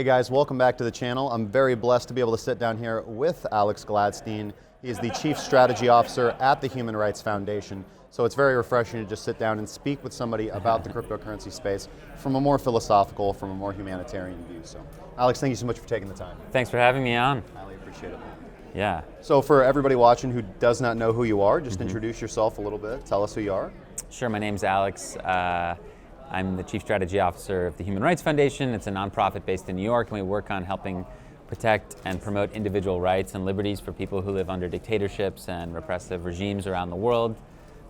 Hey guys, welcome back to the channel. I'm very blessed to be able to sit down here with Alex Gladstein. He is the Chief Strategy Officer at the Human Rights Foundation. So it's very refreshing to just sit down and speak with somebody about the cryptocurrency space from a more philosophical, from a more humanitarian view. So Alex, thank you so much for taking the time. Thanks for having me on. I really appreciate it. Yeah. So for everybody watching who does not know who you are, just introduce yourself a little bit. Tell us who you are. Sure, my name's Alex. I'm the Chief Strategy Officer of the Human Rights Foundation. It's a nonprofit based in New York, and we work on helping protect and promote individual rights and liberties for people who live under dictatorships and repressive regimes around the world.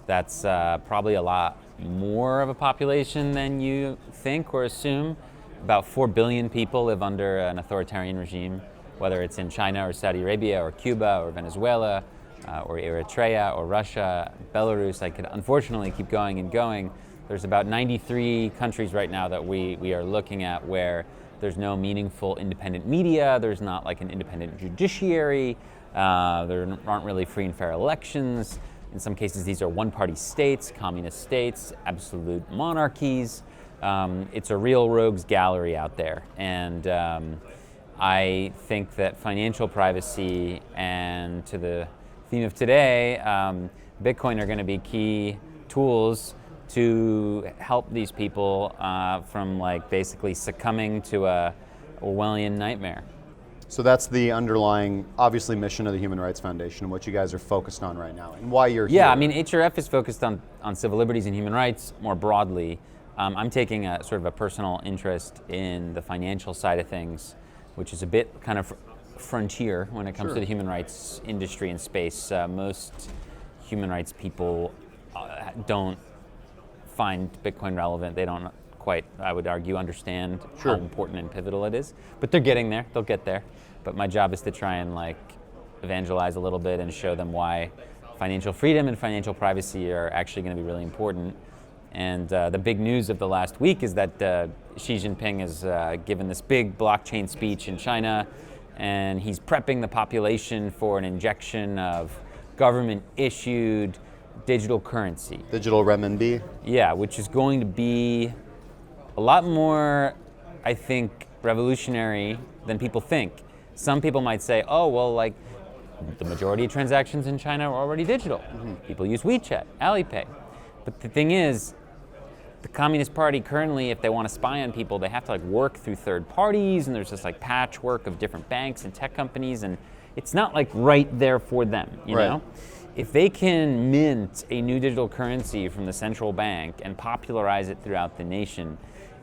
That's probably a lot more of a population than you think or assume. About 4 billion people live under an authoritarian regime, whether it's in China or Saudi Arabia or Cuba or Venezuela or Eritrea or Russia, Belarus. I could unfortunately keep going and going. There's about 93 countries right now that we are looking at where there's no meaningful independent media, there's not like an independent judiciary, there aren't really free and fair elections. In some cases, these are one-party states, communist states, absolute monarchies. It's a real rogues gallery out there. And I think that financial privacy and, to the theme of today, Bitcoin are going to be key tools to help these people from like basically succumbing to a Orwellian nightmare. So that's the underlying, obviously, mission of the Human Rights Foundation and what you guys are focused on right now and why you're here. Yeah, I mean, HRF is focused on civil liberties and human rights more broadly. I'm taking a sort of a personal interest in the financial side of things, which is a bit kind of frontier when it comes to the human rights industry and space. Most human rights people don't find Bitcoin relevant. They don't quite, I would argue, understand how important and pivotal it is. But they're getting there, they'll get there. But my job is to try and like evangelize a little bit and show them why financial freedom and financial privacy are actually going to be really important. And the big news of the last week is that Xi Jinping has given this big blockchain speech in China, and he's prepping the population for an injection of government-issued digital currency. Digital renminbi? Yeah, which is going to be a lot more, I think, revolutionary than people think. Some people might say, oh, well, like, the majority of transactions in China are already digital. People use WeChat, Alipay. But the thing is, the Communist Party currently, if they want to spy on people, they have to like work through third parties, and there's this like patchwork of different banks and tech companies, and it's not like right there for them, you know? If they can mint a new digital currency from the central bank and popularize it throughout the nation,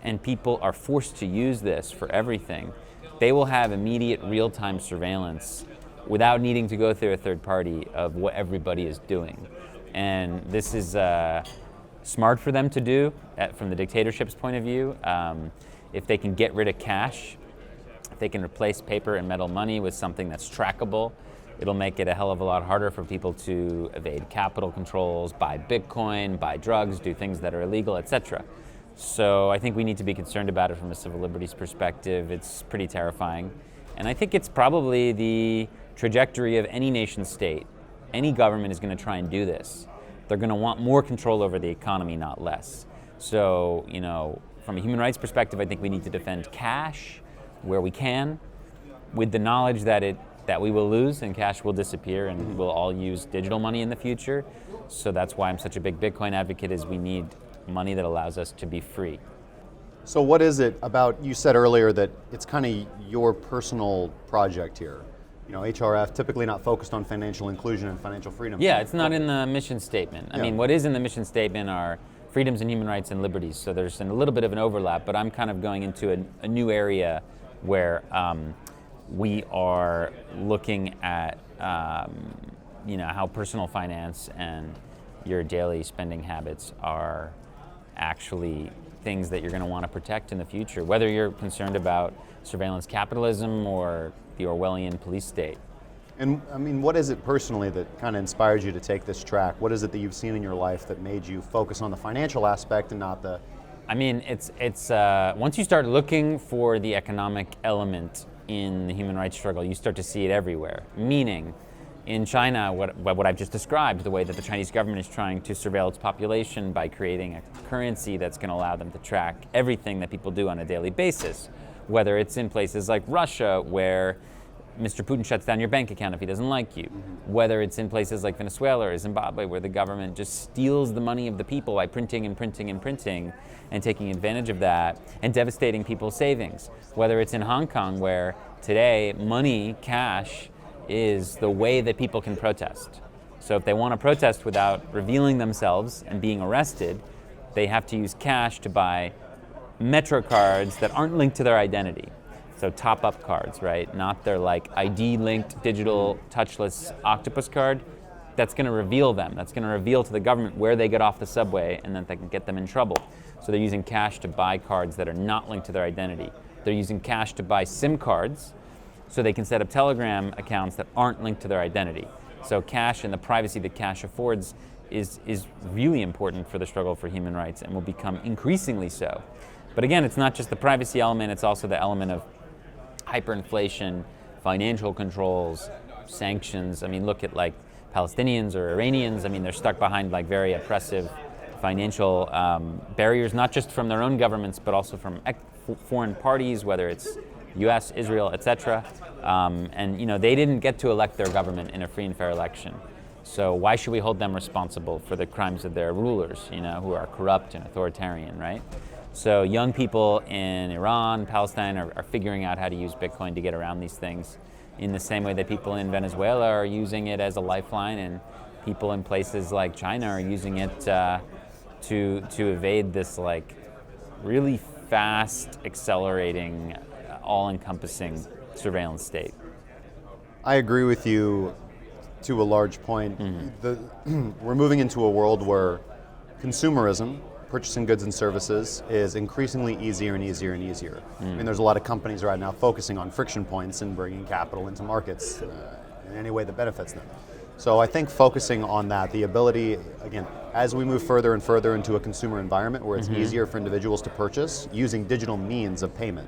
and people are forced to use this for everything, they will have immediate real-time surveillance without needing to go through a third party of what everybody is doing. And this is smart for them to do from the dictatorship's point of view. If they can get rid of cash, if they can replace paper and metal money with something that's trackable, it'll make it a hell of a lot harder for people to evade capital controls, buy Bitcoin, buy drugs, do things that are illegal, etc. So I think we need to be concerned about it from a civil liberties perspective. It's pretty terrifying. And I think it's probably the trajectory of any nation state. Any government is going to try and do this. They're going to want more control over the economy, not less. So, you know, from a human rights perspective, I think we need to defend cash where we can, with the knowledge that we will lose and cash will disappear, and we'll all use digital money in the future. So that's why I'm such a big Bitcoin advocate, is we need money that allows us to be free. So what is it about, you said earlier that it's kind of your personal project here. You know, HRF typically not focused on financial inclusion and financial freedom. Yeah, it's not in the mission statement. I mean, what is in the mission statement are freedoms and human rights and liberties. So there's a little bit of an overlap, but I'm kind of going into a new area where we are looking at you know, how personal finance and your daily spending habits are actually things that you're going to want to protect in the future, whether you're concerned about surveillance capitalism or the Orwellian police state. And I mean, what is it personally that kind of inspired you to take this track? What is it that you've seen in your life that made you focus on the financial aspect and not the... I mean, it's once you start looking for the economic element in the human rights struggle, you start to see it everywhere. Meaning, in China, what I've just described, the way that the Chinese government is trying to surveil its population by creating a currency that's going to allow them to track everything that people do on a daily basis. whether it's in places like Russia, where Mr. Putin shuts down your bank account if he doesn't like you, whether it's in places like Venezuela or Zimbabwe, where the government just steals the money of the people by printing and printing and printing and taking advantage of that and devastating people's savings, whether it's in Hong Kong, where today money, cash, is the way that people can protest. So if they want to protest without revealing themselves and being arrested, they have to use cash to buy Metro cards that aren't linked to their identity. So top-up cards, right? Not their like ID-linked digital touchless octopus card. That's going to reveal them. That's going to reveal to the government where they get off the subway, and then they can get them in trouble. So they're using cash to buy cards that are not linked to their identity. They're using cash to buy SIM cards so they can set up Telegram accounts that aren't linked to their identity. So cash and the privacy that cash affords is really important for the struggle for human rights, and will become increasingly so. But again, it's not just the privacy element, it's also the element of hyperinflation, financial controls, sanctions. I mean, look at like Palestinians or Iranians. I mean, they're stuck behind like very oppressive financial barriers, not just from their own governments, but also from foreign parties, whether it's US, Israel, etc. And they didn't get to elect their government in a free and fair election. So why should we hold them responsible for the crimes of their rulers, who are corrupt and authoritarian, right? So young people in Iran, Palestine are figuring out how to use Bitcoin to get around these things in the same way that people in Venezuela are using it as a lifeline, and people in places like China are using it to evade this like really fast, accelerating, all-encompassing surveillance state. I agree with you to a large point. We're moving into a world where consumerism, purchasing goods and services, is increasingly easier and easier and easier. I mean, there's a lot of companies right now focusing on friction points and bringing capital into markets in any way that benefits them. So I think focusing on that, the ability, again, as we move further and further into a consumer environment where it's easier for individuals to purchase using digital means of payment,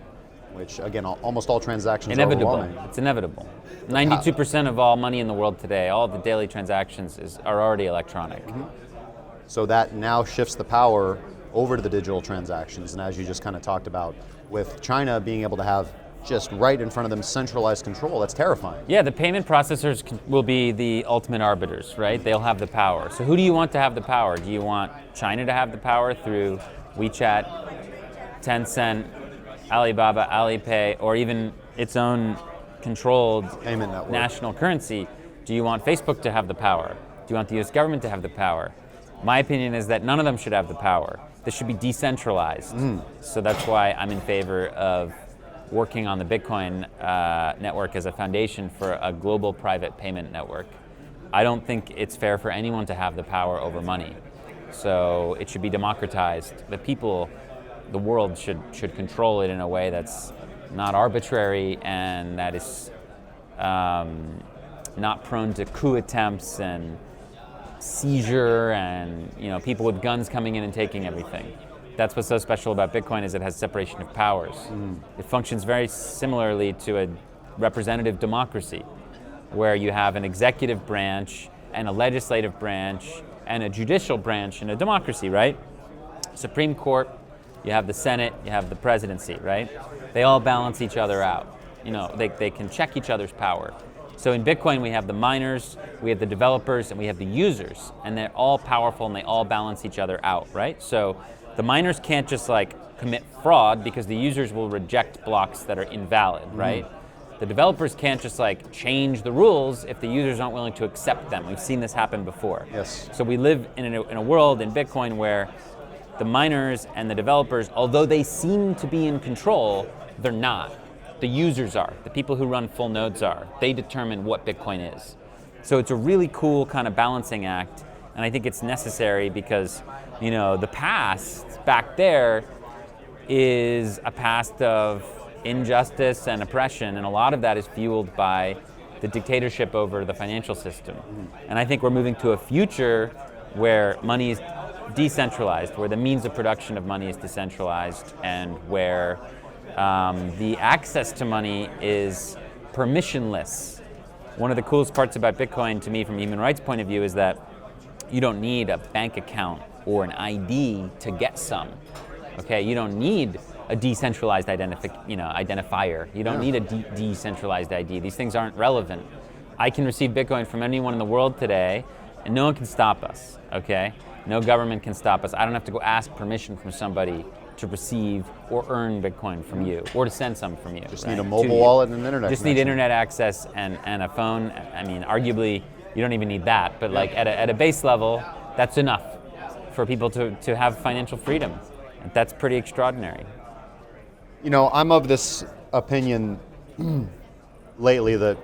which again, almost all transactions are overwhelming. It's inevitable. 92% of all money in the world today, all of the daily transactions are already electronic. So that now shifts the power over to the digital transactions. And as you just kind of talked about, with China being able to have just right in front of them centralized control, that's terrifying. Yeah, the payment processors will be the ultimate arbiters, right? They'll have the power. So who do you want to have the power? Do you want China to have the power through WeChat, Tencent, Alibaba, Alipay, or even its own controlled payment network, national currency? Do you want Facebook to have the power? Do you want the US government to have the power? My opinion is that none of them should have the power. This should be decentralized. So that's why I'm in favor of working on the Bitcoin network as a foundation for a global private payment network. I don't think it's fair for anyone to have the power over money. So it should be democratized. The people, the world should control it in a way that's not arbitrary and that is not prone to coup attempts and seizure and people with guns coming in and taking everything. That's what's so special about Bitcoin, is it has separation of powers. It functions very similarly to a representative democracy, where you have an executive branch and a legislative branch and a judicial branch in a democracy, right? Supreme Court, you have the Senate, you have the presidency, right? They all balance each other out. They can check each other's power. So in Bitcoin, we have the miners, we have the developers, and we have the users, and they're all powerful and they all balance each other out, right? So the miners can't just commit fraud because the users will reject blocks that are invalid, right? The developers can't just change the rules if the users aren't willing to accept them. We've seen this happen before. Yes. So we live in a world in Bitcoin where the miners and the developers, although they seem to be in control, they're not. The users are. The people who run full nodes are. They determine what Bitcoin is. So it's a really cool kind of balancing act, and I think it's necessary because, the past back there is a past of injustice and oppression, and a lot of that is fueled by the dictatorship over the financial system. And I think we're moving to a future where money is decentralized, where the means of production of money is decentralized, and where the access to money is permissionless. One of the coolest parts about Bitcoin to me from a human rights point of view is that you don't need a bank account or an ID to get some. Okay, you don't need a decentralized identifier. You don't need a decentralized ID. These things aren't relevant. I can receive Bitcoin from anyone in the world today, and no one can stop us, okay? No government can stop us. I don't have to go ask permission from somebody to receive or earn Bitcoin from you, or to send some from you. Just need a mobile wallet and an internet Just connection. need internet access and a phone. I mean, arguably, you don't even need that, but like at a base level, that's enough for people to have financial freedom. That's pretty extraordinary. You know, I'm of this opinion lately that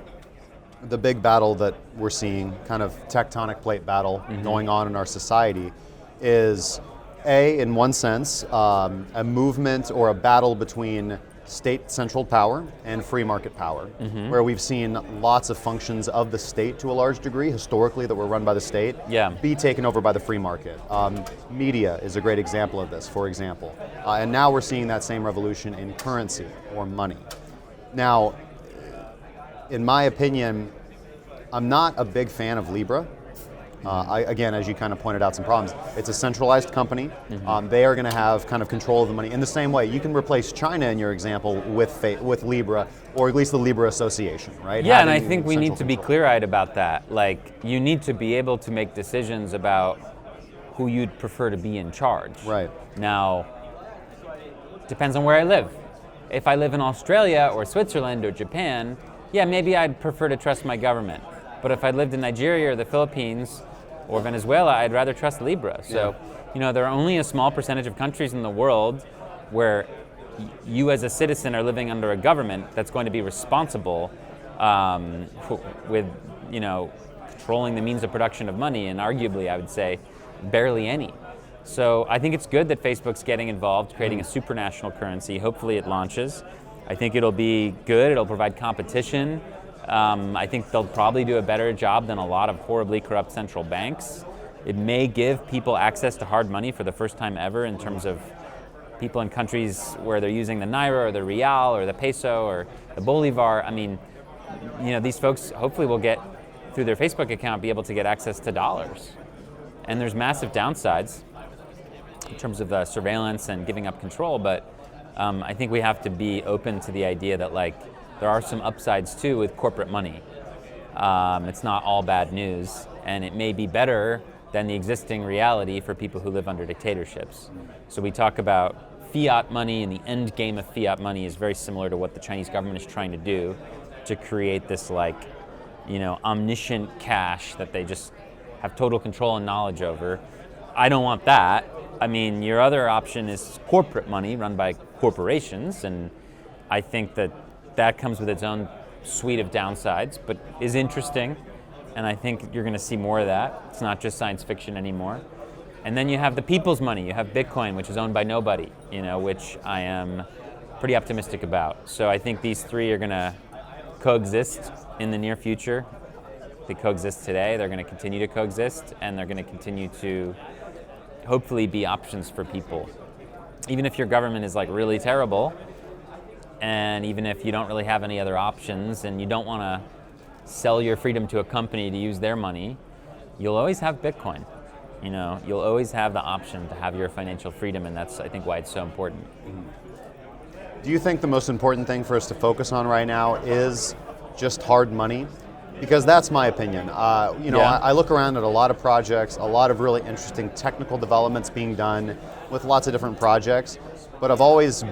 the big battle that we're seeing, kind of tectonic plate battle going on in our society, is in one sense, a movement or a battle between state central power and free market power, where we've seen lots of functions of the state to a large degree, historically, that were run by the state, be taken over by the free market. Media is a great example of this, for example. And now we're seeing that same revolution in currency or money. Now, in my opinion, I'm not a big fan of Libra. Again, as you kind of pointed out some problems, it's a centralized company. They are going to have kind of control of the money. In the same way, you can replace China in your example with Libra, or at least the Libra Association, right? Yeah, and I think we need to be clear-eyed about that. Like, you need to be able to make decisions about who you'd prefer to be in charge. Right. Now, depends on where I live. If I live in Australia or Switzerland or Japan, yeah, maybe I'd prefer to trust my government. But if I lived in Nigeria or the Philippines or Venezuela, I'd rather trust Libra. So, you know, there are only a small percentage of countries in the world where you as a citizen are living under a government that's going to be responsible with, you know, controlling the means of production of money, and arguably, I would say, barely any. So I think it's good that Facebook's getting involved, creating a supranational currency. Hopefully it launches. I think it'll be good. It'll provide competition. I think they'll probably do a better job than a lot of horribly corrupt central banks. It may give people access to hard money for the first time ever, in terms of people in countries where they're using the Naira or the Real or the Peso or the Bolivar. I mean, you know, these folks hopefully will get, through their Facebook account, be able to get access to dollars. And there's massive downsides in terms of the surveillance and giving up control, but I think we have to be open to the idea that, like, there are some upsides too with corporate money. It's not all bad news, and it may be better than the existing reality for people who live under dictatorships. So we talk about fiat money, and the end game of fiat money is very similar to what the Chinese government is trying to do, to create this, like, you know, omniscient cash that they just have total control and knowledge over. I don't want that. I mean, your other option is corporate money run by corporations, and I think that that comes with its own suite of downsides, but is interesting, and I think you're going to see more of that. It's not just science fiction anymore. And then you have the people's money. You have Bitcoin, which is owned by nobody, you know, which I am pretty optimistic about. So I think these three are going to coexist in the near future. They coexist today. They're going to continue to coexist, and they're going to continue to hopefully be options for people. Even if your government is, like, really terrible, and even if you don't really have any other options and you don't want to sell your freedom to a company to use their money, you'll always have Bitcoin. You know, you'll always have the option to have your financial freedom, and that's, I think, why it's so important. Do you think the most important thing for us to focus on right now is just hard money? Because that's my opinion. You know, I look around at a lot of projects, a lot of really interesting technical developments being done with lots of different projects, but I've always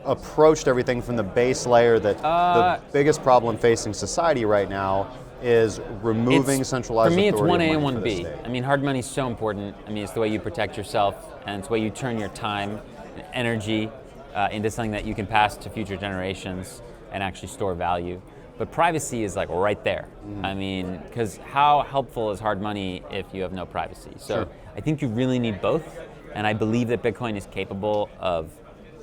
approached everything from the base layer that the biggest problem facing society right now is removing centralized authority. For me, it's 1A and 1B. money for the state. I mean, hard money's so important. I mean, it's the way you protect yourself, and it's the way you turn your time and energy into something that you can pass to future generations and actually store value. But privacy is, like, right there. I mean, because how helpful is hard money if you have no privacy? So I think you really need both, and I believe that Bitcoin is capable of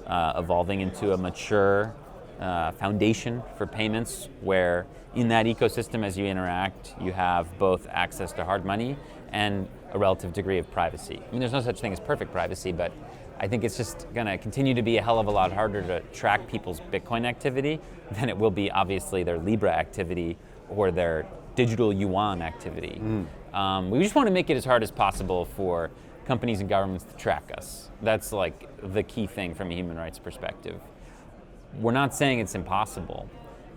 evolving into a mature foundation for payments, where in that ecosystem, as you interact, you have both access to hard money and a relative degree of privacy. I mean, there's no such thing as perfect privacy, but I think it's just going to continue to be a hell of a lot harder to track people's Bitcoin activity than it will be, obviously, their Libra activity or their digital yuan activity. We just want to make it as hard as possible for companies and governments to track us. That's like the key thing from a human rights perspective. We're not saying it's impossible.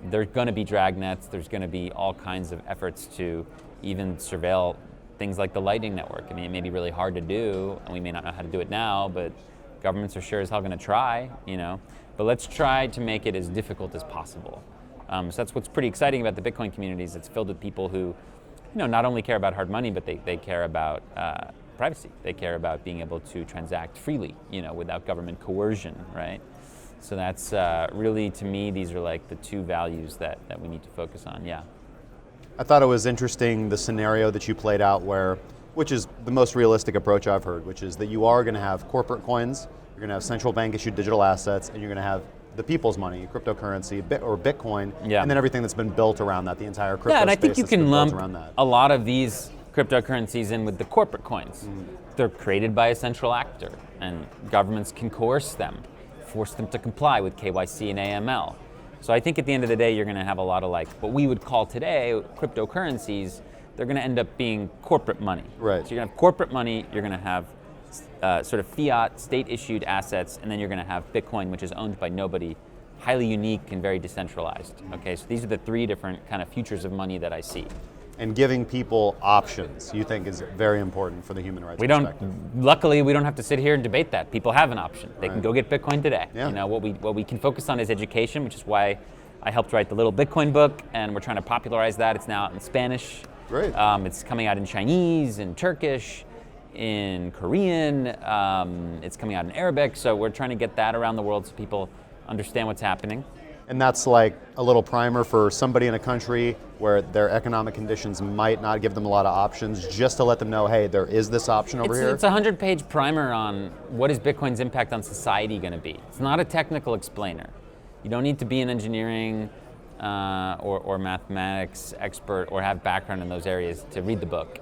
There's going to be dragnets, there's going to be all kinds of efforts to even surveil things like the Lightning Network. I mean, it may be really hard to do, and we may not know how to do it now, but governments are sure as hell going to try, But let's try to make it as difficult as possible. So that's what's pretty exciting about the Bitcoin communities. It's filled with people who, not only care about hard money, but they care about privacy. They care about being able to transact freely, without government coercion, right? So that's really, to me, these are like the two values that we need to focus on, yeah. I thought it was interesting, the scenario that you played out which is the most realistic approach I've heard, which is that you are going to have corporate coins, you're going to have central bank issued digital assets, and you're going to have the people's money, cryptocurrency, or Bitcoin, and then everything that's been built around that, the entire crypto space. Yeah, and I think you can lump around that. A lot of these cryptocurrencies in with the corporate coins. They're created by a central actor, and governments can coerce them, force them to comply with KYC and AML. So I think at the end of the day, you're going to have a lot of what we would call today cryptocurrencies. They're going to end up being corporate money. Right. So you're going to have corporate money, you're going to have sort of fiat, state-issued assets, and then you're going to have Bitcoin, which is owned by nobody, highly unique and very decentralized. Okay, so these are the three different kind of futures of money that I see. And giving people options, you think, is very important for the human rights perspective. Luckily, we don't have to sit here and debate that. People have an option. They can go get Bitcoin today. Yeah. What we can focus on is education, which is why I helped write the Little Bitcoin book, and we're trying to popularize that. It's now out in Spanish. Great. It's coming out in Chinese, in Turkish, in Korean. It's coming out in Arabic. So we're trying to get that around the world so people understand what's happening. And that's like a little primer for somebody in a country where their economic conditions might not give them a lot of options, just to let them know, hey, there is this option over here. It's a 100-page primer on what is Bitcoin's impact on society going to be. It's not a technical explainer. You don't need to be an engineering or mathematics expert or have background in those areas to read the book.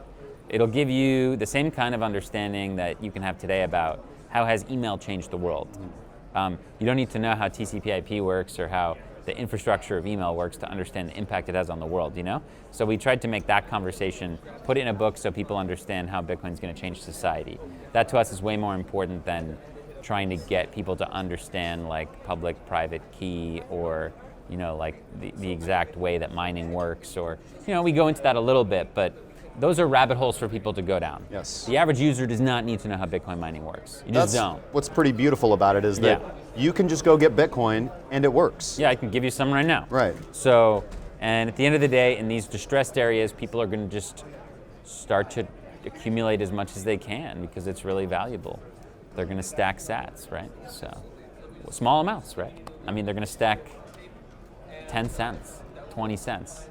It'll give you the same kind of understanding that you can have today about how has email changed the world. You don't need to know how TCP/IP works or how the infrastructure of email works to understand the impact it has on the world, So we tried to make that conversation, put it in a book so people understand how Bitcoin's going to change society. That to us is way more important than trying to get people to understand public-private key or, the exact way that mining works or, we go into that a little bit, but those are rabbit holes for people to go down. Yes. The average user does not need to know how Bitcoin mining works. You just don't. What's pretty beautiful about it is that you can just go get Bitcoin and it works. Yeah, I can give you some right now. Right. So, and at the end of the day, in these distressed areas, people are going to just start to accumulate as much as they can because it's really valuable. They're going to stack sats, right? So, small amounts, right? I mean, they're going to stack 10 cents, 20 cents.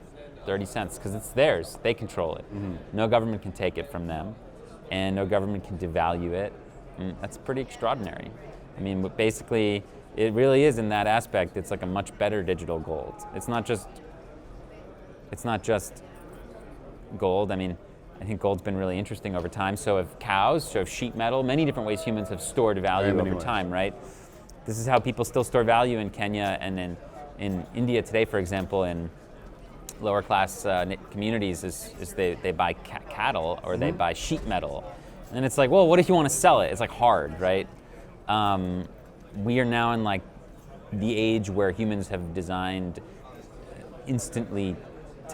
30 cents, because it's theirs. They control it. No government can take it from them, and no government can devalue it. That's pretty extraordinary. I mean, basically, it really is in that aspect. It's like a much better digital gold. It's not just gold. I mean, I think gold's been really interesting over time. So have cows, so have sheet metal, many different ways humans have stored value over time, right? This is how people still store value in Kenya and in India today, for example, in lower class communities is they buy cattle or they buy sheet metal. And it's like, well, what if you want to sell it? It's hard, right? We are now in the age where humans have designed instantly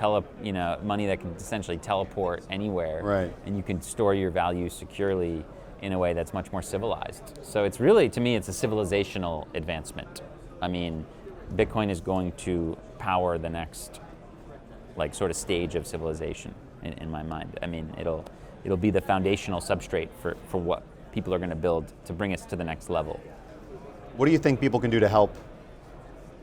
money that can essentially teleport anywhere. Right. And you can store your value securely in a way that's much more civilized. So it's really, to me, it's a civilizational advancement. I mean, Bitcoin is going to power the next sort of stage of civilization in my mind. I mean, it'll be the foundational substrate for what people are going to build to bring us to the next level. What do you think people can do to help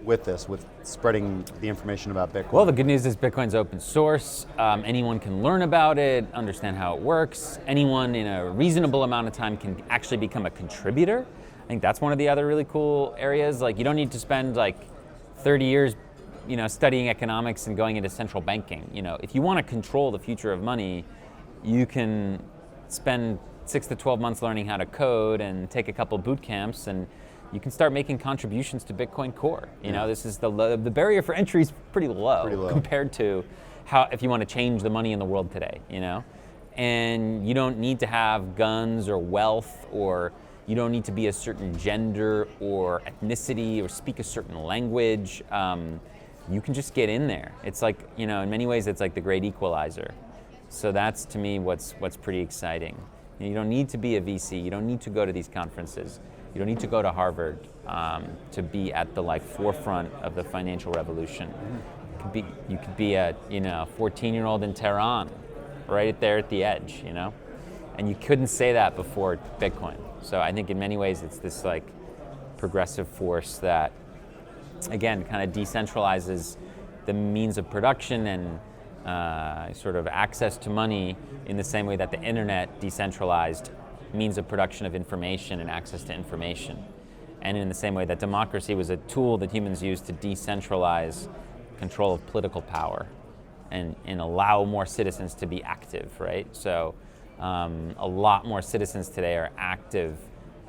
with this, with spreading the information about Bitcoin? Well, the good news is Bitcoin's open source. Anyone can learn about it, understand how it works. Anyone in a reasonable amount of time can actually become a contributor. I think that's one of the other really cool areas. You don't need to spend 30 years studying economics and going into central banking. If you want to control the future of money, you can spend 6 to 12 months learning how to code and take a couple boot camps, and you can start making contributions to Bitcoin Core. This is the barrier for entry is pretty low compared to how if you want to change the money in the world today. And you don't need to have guns or wealth, or you don't need to be a certain gender or ethnicity or speak a certain language. You can just get in there. It's like, in many ways, it's like the great equalizer. So that's, to me, what's pretty exciting. You don't need to be a VC. You don't need to go to these conferences. You don't need to go to Harvard to be at the forefront of the financial revolution. You could be a 14-year-old in Tehran, right there at the edge, And you couldn't say that before Bitcoin. So I think in many ways it's this progressive force that, again, kind of decentralizes the means of production and sort of access to money in the same way that the internet decentralized means of production of information and access to information. And in the same way that democracy was a tool that humans used to decentralize control of political power and allow more citizens to be active, right? So a lot more citizens today are active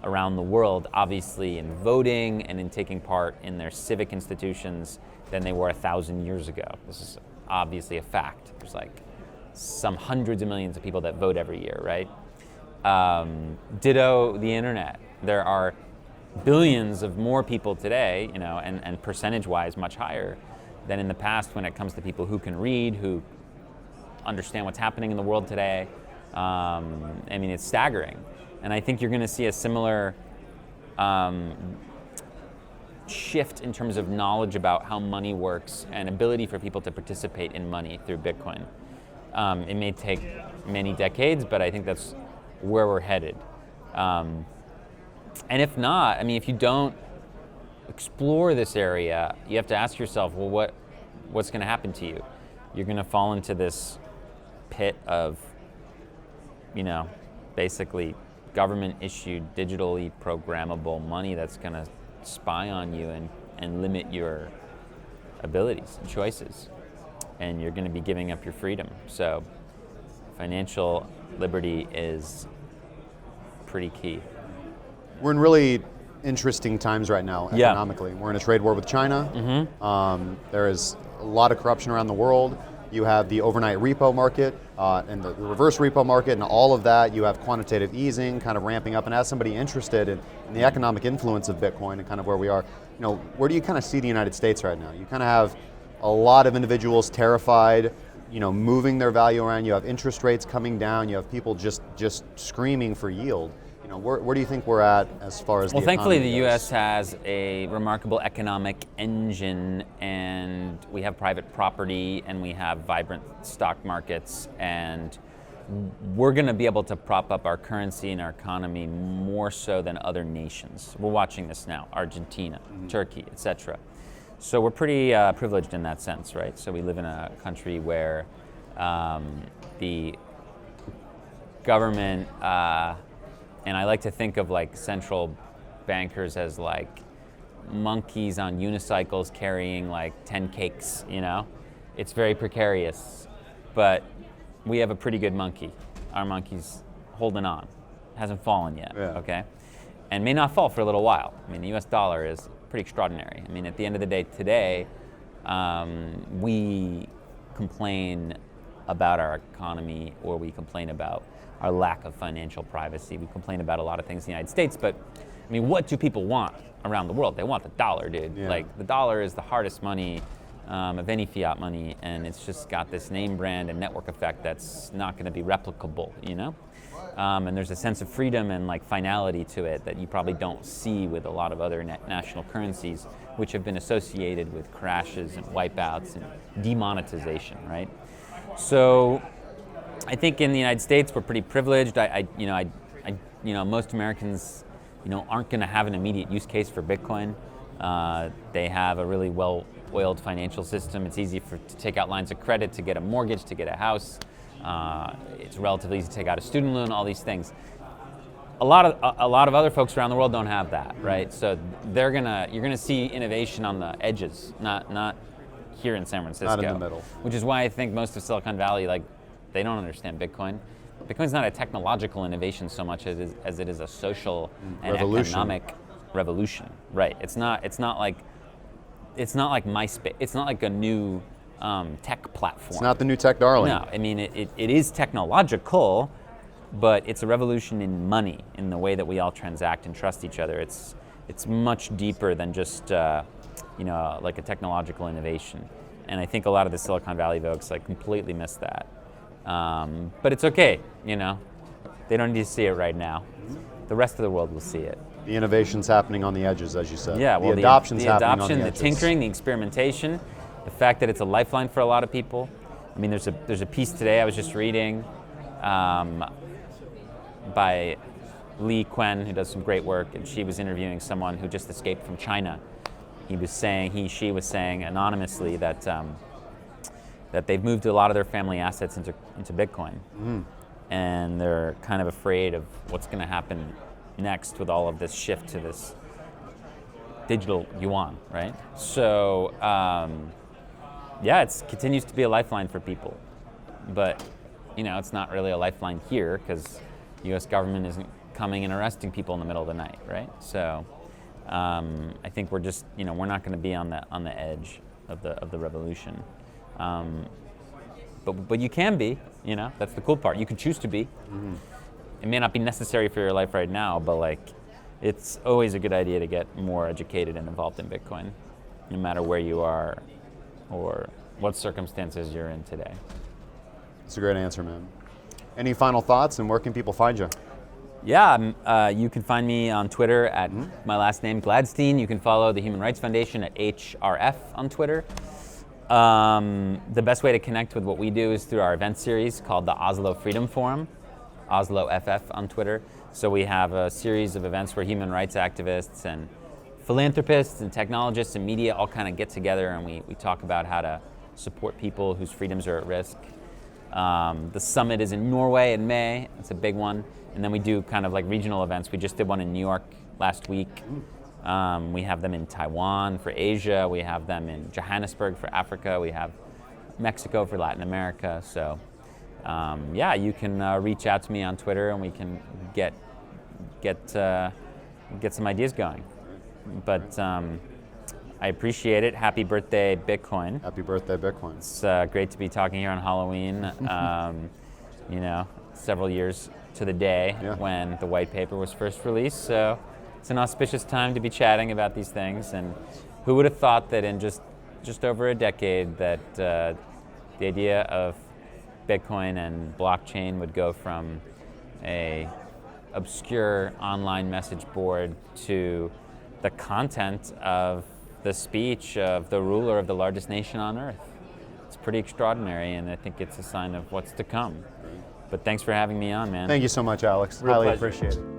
around the world, obviously in voting and in taking part in their civic institutions than they were 1,000 years ago. This is obviously a fact. There's some hundreds of millions of people that vote every year, right? Ditto the internet. There are billions of more people today, and percentage-wise much higher than in the past when it comes to people who can read, who understand what's happening in the world today. It's staggering. And I think you're going to see a similar shift in terms of knowledge about how money works and ability for people to participate in money through Bitcoin. It may take many decades, but I think that's where we're headed. And if not, if you don't explore this area, you have to ask yourself, well, what's going to happen to you? You're going to fall into this pit of, basically government-issued, digitally programmable money that's going to spy on you and limit your abilities and choices. And you're going to be giving up your freedom. So financial liberty is pretty key. We're in really interesting times right now economically. We're in a trade war with China. Mm-hmm. There is a lot of corruption around the world. You have the overnight repo market and the reverse repo market and all of that. You have quantitative easing kind of ramping up. And as somebody interested in the economic influence of Bitcoin and kind of where we are, where do you kind of see the United States right now? You kind of have a lot of individuals terrified, moving their value around. You have interest rates coming down. You have people just screaming for yield. Where do you think we're at as far as the economy thankfully the goes? U.S. has a remarkable economic engine, and we have private property, and we have vibrant stock markets, and we're going to be able to prop up our currency and our economy more so than other nations. We're watching this now, Argentina, Turkey, etc. So we're pretty privileged in that sense, right? So we live in a country where the government, and I like to think of central bankers as monkeys on unicycles carrying 10 cakes, It's very precarious, but we have a pretty good monkey. Our monkey's holding on, hasn't fallen yet, okay? And may not fall for a little while. The US dollar is pretty extraordinary. At the end of the day today, we complain about our economy, or we complain about our lack of financial privacy. We complain about a lot of things in the United States, but what do people want around the world? They want the dollar, dude. Yeah. The dollar is the hardest money of any fiat money, and it's just got this name brand and network effect that's not going to be replicable, And there's a sense of freedom and finality to it that you probably don't see with a lot of other national currencies, which have been associated with crashes and wipeouts and demonetization, right? So I think in the United States we're pretty privileged. Most Americans, aren't going to have an immediate use case for Bitcoin. They have a really well-oiled financial system. It's easy to take out lines of credit, to get a mortgage, to get a house. It's relatively easy to take out a student loan. All these things. A lot of other folks around the world don't have that, right? So you're gonna see innovation on the edges, not here in San Francisco. Not in the middle. Which is why I think most of Silicon Valley, they don't understand Bitcoin. Bitcoin's not a technological innovation so much as it is a social and economic revolution. Right. It's not like MySpace. It's not like a new tech platform. It's not the new tech darling. No, I mean, it is technological, but it's a revolution in money, in the way that we all transact and trust each other. It's much deeper than just like a technological innovation. And I think a lot of the Silicon Valley folks like completely miss that. But it's okay, you know. They don't need to see it right now. The rest of the world will see it. The innovation's happening on the edges, as you said. Yeah, well, the adoption's happening on the adoption, the edges. tinkering, the experimentation, the fact that it's a lifeline for a lot of people. I mean, there's a piece today I was just reading by Lee Quen, who does some great work, and she was interviewing someone who just escaped from China. She was saying anonymously that that they've moved a lot of their family assets into Bitcoin, and they're kind of afraid of what's going to happen next with all of this shift to this digital yuan, right? So yeah, it continues to be a lifeline for people, but you know, it's not really a lifeline here because the U.S. government isn't coming and arresting people in the middle of the night, right? So I think we're just, you know, we're not going to be on the edge of the revolution, but you can be, you know, that's the cool part. You can choose to be. It may not be necessary for your life right now, but like, it's always a good idea to get more educated and involved in Bitcoin, no matter where you are or what circumstances you're in today. It's a great answer, man. Any final thoughts, and where can people find you? Yeah, you can find me on Twitter at my last name, Gladstein. You can follow the Human Rights Foundation at HRF on Twitter. The best way to connect with what we do is through our event series called the Oslo Freedom Forum, Oslo FF on Twitter. So we have a series of events where human rights activists and philanthropists and technologists and media all kind of get together, and we talk about how to support people whose freedoms are at risk. The summit is in Norway in May. It's a big one. And then we do kind of like regional events. We just did one in New York last week. We have them in Taiwan for Asia. We have them in Johannesburg for Africa. We have Mexico for Latin America. So yeah, you can reach out to me on Twitter, and we can get some ideas going. But I appreciate it. Happy birthday, Bitcoin. Happy birthday, Bitcoin. It's great to be talking here on Halloween. You know, several years to the day when the white paper was first released. So it's an auspicious time to be chatting about these things. And who would have thought that in just over a decade that the idea of Bitcoin and blockchain would go from a obscure online message board to the content of the speech of the ruler of the largest nation on earth. It's pretty extraordinary, and I think it's a sign of what's to come. But thanks for having me on, man. Thank you so much, Alex. Real Highly pleasure. appreciate it.